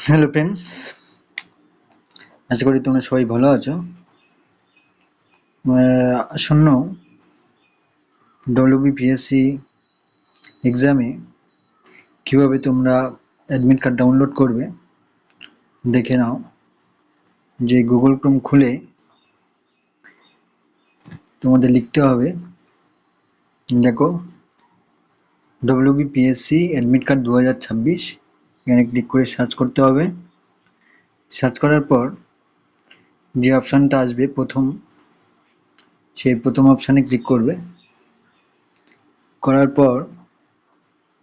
Hello friends, আশা করি তোমরা সবাই ভালো আছো। আসন্ন ডব্লিউবিপিএসসি এক্সামে কীভাবে তোমরা অ্যাডমিট কার্ড ডাউনলোড করবে দেখে নাও। যে গুগল ক্রোম খুলে তোমাদের লিখতে হবে, দেখো ডব্লিউবিপিএসসি অ্যাডমিট কার্ড 2026, এখানে ক্লিক করে সার্চ করতে হবে। সার্চ করার পর যে অপশানটা আসবে সেই প্রথম অপশানে ক্লিক করবে। করার পর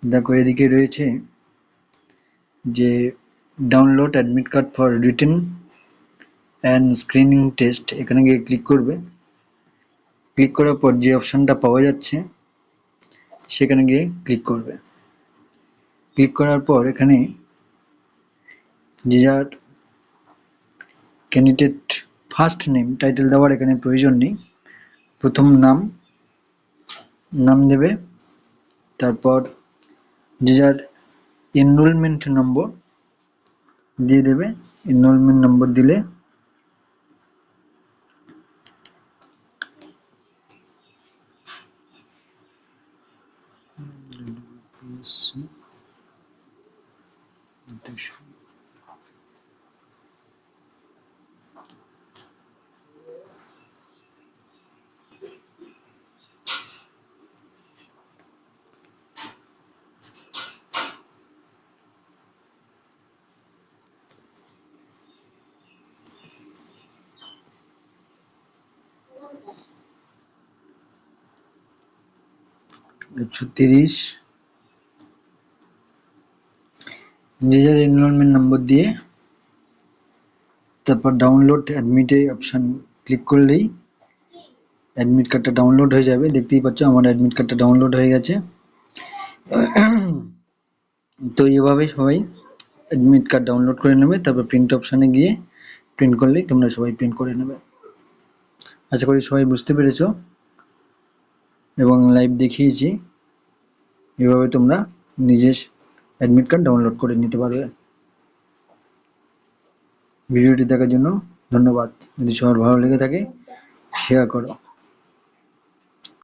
দেখো এদিকে রয়েছে যে download admit card for written and screening test, এখানে গিয়ে ক্লিক করবে। ক্লিক করার পর যে অপশানটা পাওয়া যাচ্ছে সেখানে গিয়ে ক্লিক করবে। ক্লিক করার পর এখানে যে যার ক্যান্ডিডেট ফার্স্ট নেম টাইটেল দেওয়ার এখানে প্রয়োজন নেই, প্রথম নাম দেবে। তারপর যে যার এনরোলমেন্ট নম্বর দিয়ে দেবে। এনরোলমেন্ট নম্বর দিলে যে যার এনরোলমেন্ট নম্বর দিয়ে তারপর ডাউনলোড অ্যাডমিটে অপশান ক্লিক করলেই অ্যাডমিট কার্ডটা ডাউনলোড হয়ে যাবে। দেখতেই পাচ্ছ আমার অ্যাডমিট কার্ডটা ডাউনলোড হয়ে গেছে। তো এভাবে সবাই অ্যাডমিট কার্ড ডাউনলোড করে নেবে। তারপর প্রিন্ট অপশানে গিয়ে প্রিন্ট করলেই তোমরা সবাই প্রিন্ট করে নেবে। আশা করি সবাই বুঝতে পেরেছো এবং লাইভ দেখিয়েছি। এভাবে তোমরা নিজের অ্যাডমিট কার্ড ডাউনলোড করে নিতে পারবে। ভিডিওটি দেখার জন্য ধন্যবাদ। যদি সবার ভালো লেগে থাকে শেয়ার করো।